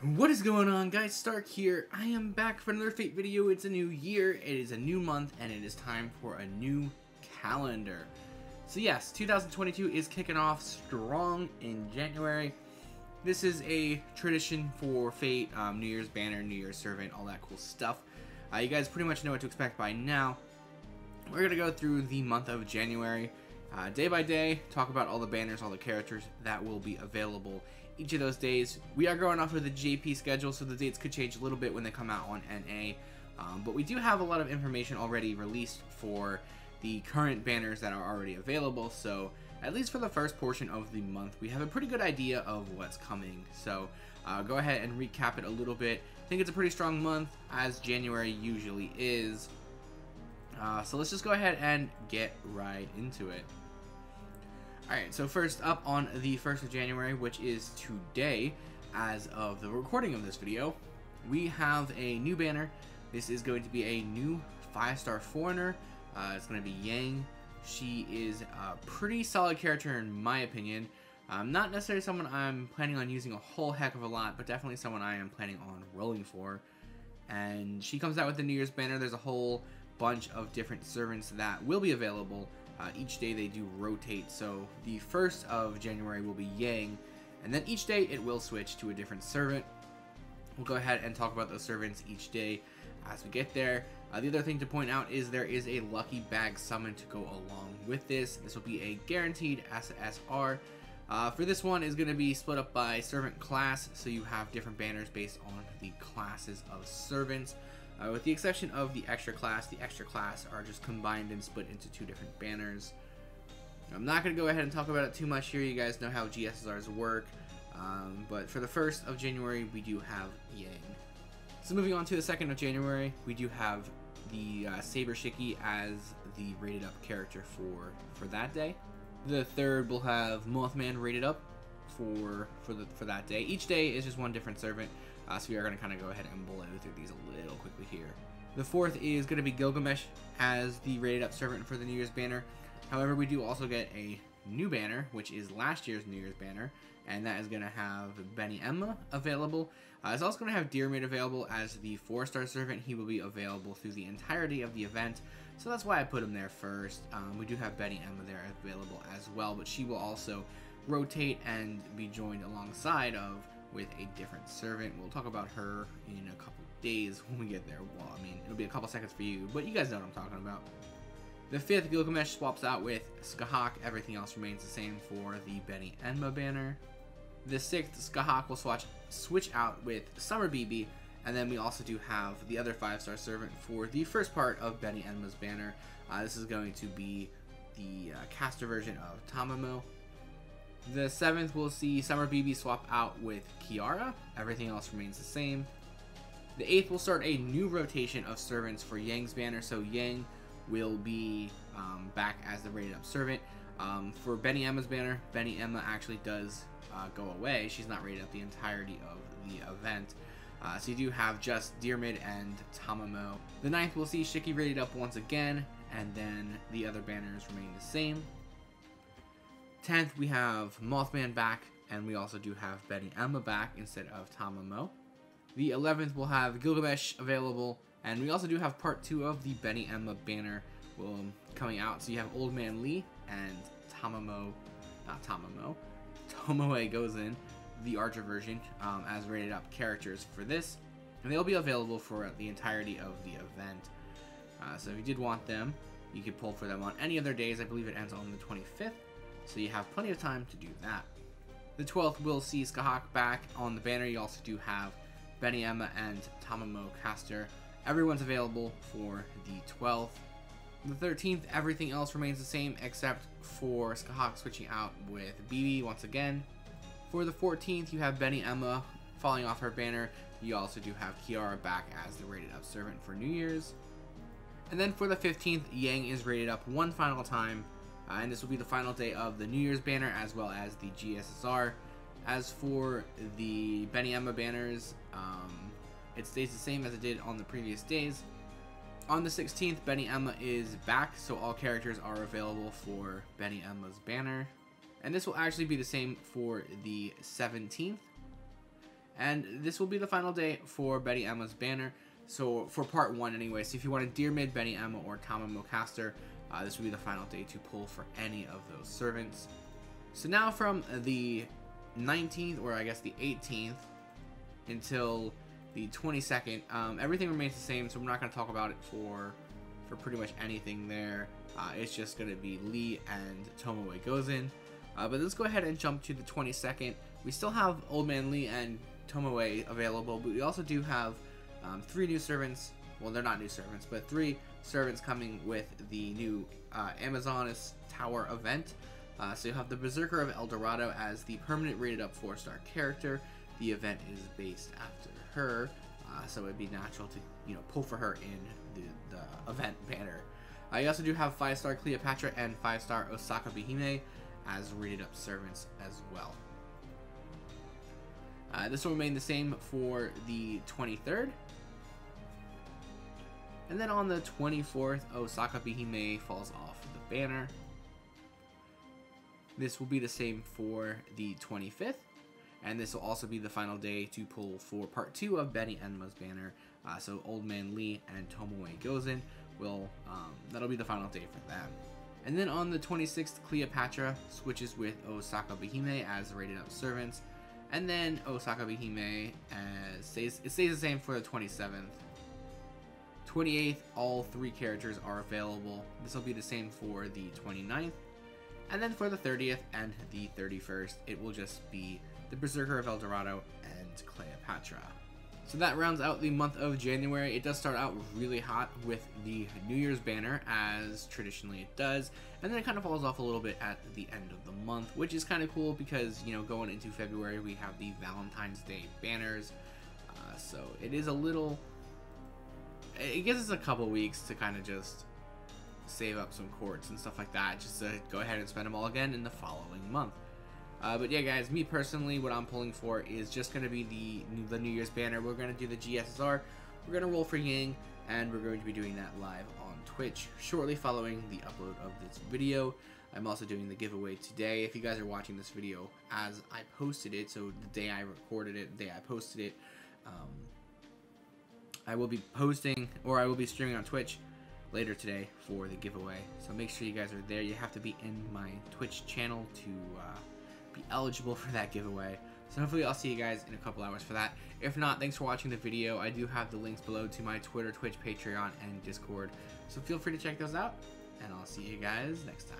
What is going on, guys? Stark here. I am back for another Fate video. It's a new year, it is a new month, and it is time for a new calendar. So yes, 2022 is kicking off strong in January. This is a tradition for Fate, New Year's banner, New Year's servant, all that cool stuff. You guys pretty much know what to expect by now. We're going to go through the month of January, day by day, talk about all the banners, all the characters that will be available each of those days. We are going off of the JP schedule, so the dates could change a little bit when they come out on NA. But we do have a lot of information already released for the current banners that are already available. So at least for the first portion of the month, we have a pretty good idea of what's coming. So go ahead and recap it a little bit. I think it's a pretty strong month, as January usually is. So let's just go ahead and get right into it. Alright, so first up on the 1st of January, which is today, as of the recording of this video, we have a new banner. This is going to be a new 5-star foreigner. It's going to be Yang. She is a pretty solid character in my opinion. Not necessarily someone I'm planning on using a whole heck of a lot, but definitely someone I am planning on rolling for. And she comes out with the New Year's banner. There's a whole bunch of different servants that will be available. Each day they do rotate, so the 1st of January will be Yang, and then each day it will switch to a different servant. We'll go ahead and talk about those servants each day as we get there. The other thing to point out is there is a lucky bag summon to go along with this. This will be a guaranteed SSR. For this one is going to be split up by servant class, so you have different banners based on the classes of servants. With the exception of the extra class are just combined and split into two different banners. I'm not going to go ahead and talk about it too much here. You guys know how GSSRs work. But for the 1st of January, we do have Yang. So moving on to the 2nd of January, we do have the Saber Shiki as the rated up character for that day. The 3rd will have Mothman rated up for that day. Each day is just one different servant. So we are going to kind of go ahead and blow through these a little quickly here. The 4th is going to be Gilgamesh as the rated up servant for the New Year's banner. However, we do also get a new banner, which is last year's New Year's banner, and that is going to have Benny Emma available. It's also going to have Dearmid available as the 4-star servant. He will be available through the entirety of the event, so that's why I put him there first. We do have Benny Emma there available as well, but she will also rotate and be joined alongside of with a different servant. We'll talk about her in a couple days when we get there. Well, I mean, it'll be a couple seconds for you, but you guys know what I'm talking about. The 5th, Gilgamesh swaps out with Skahak. Everything else remains the same for the Benny Enma banner. The 6th, Skahak will switch out with Summer BB, and then we also do have the other 5-star servant for the first part of Benny Enma's banner. This is going to be the caster version of Tamamo. The 7th, we'll see Summer BB swap out with Kiara. Everything else remains the same. The 8th, will start a new rotation of servants for Yang's banner. So Yang will be back as the rated up servant. For Benny Emma's banner, Benny Emma actually does go away. She's not rated up the entirety of the event. So you do have just Dearmid and Tamamo. The 9th, we'll see Shiki rated up once again, and then the other banners remain the same. 10th, we have Mothman back, and we also do have Benny Emma back instead of Tamamo. The 11th, we'll have Gilgamesh available, and we also do have part 2 of the Benny Emma banner coming out. So you have Old Man Lee and Tomoe goes in, the Archer version, as rated up characters for this, and they'll be available for the entirety of the event. So if you did want them, you could pull for them on any other days. I believe it ends on the 25th. So you have plenty of time to do that. The 12th, will see Skahak back on the banner. You also do have Benny Emma and Tamamo caster. Everyone's available for the 12th. The 13th, everything else remains the same except for Skahak switching out with BB once again. For the 14th, you have Benny Emma falling off her banner. You also do have Kiara back as the rated up servant for New Year's. And then for the 15th, Yang is rated up one final time. And this will be the final day of the New Year's banner as well as the GSSR. As for the Benny Emma banners, it stays the same as it did on the previous days. On the 16th, Benny Emma is back, so all characters are available for Benny Emma's banner. And this will actually be the same for the 17th. And this will be the final day for Betty Emma's banner. So for part 1 anyway. So if you want a Dear Mid, Betty Emma, or Tama Mocaster, this will be the final day to pull for any of those servants. So now from the 19th, or I guess the 18th, until the 22nd, everything remains the same. So we're not going to talk about it for pretty much anything there. It's just going to be Lee and Tomoe Gozen. But let's go ahead and jump to the 22nd. We still have Old Man Lee and Tomoe available, but we also do have 3 new servants. Well, they're not new servants, but 3 servants coming with the new Amazonas Tower event. So you have the Berserker of El Dorado as the permanent rated up 4-star character. The event is based after her, so it'd be natural to pull for her in the event banner. You also do have 5-star Cleopatra and 5-star Osaka Bihime as rated up servants as well. This will remain the same for the 23rd. And then on the 24th, Osaka Bihime falls off the banner. This will be the same for the 25th. And this will also be the final day to pull for part 2 of Betty Enma's banner. So Old Man Lee and Tomoe Gozen will, that'll be the final day for them. And then on the 26th, Cleopatra switches with Osaka Bihime as rated up servants. And then Osaka Bihime stays the same for the 27th. 28th, all 3 characters are available. This will be the same for the 29th. And then for the 30th and the 31st, it will just be the Berserker of El Dorado and Cleopatra. So that rounds out the month of January. It does start out really hot with the New Year's banner, as traditionally it does, and then it kind of falls off a little bit at the end of the month, which is kind of cool because, going into February we have the Valentine's Day banners. So it is a little, it gives us a couple weeks to kind of just save up some courts and stuff like that, just to go ahead and spend them all again in the following month. But yeah, guys, me personally, what I'm pulling for is just going to be the New Year's banner. We're going to do the GSSR, we're going to roll for Yang, and we're going to be doing that live on Twitch shortly following the upload of this video. I'm also doing the giveaway today. If you guys are watching this video as I posted it, so the day I recorded it, the day I posted it, I will be posting, or I will be streaming on Twitch later today for the giveaway. So make sure you guys are there. You have to be in my Twitch channel to be eligible for that giveaway. So hopefully I'll see you guys in a couple hours for that. If not, thanks for watching the video. I do have the links below to my Twitter, Twitch, Patreon, and Discord. So feel free to check those out, and I'll see you guys next time.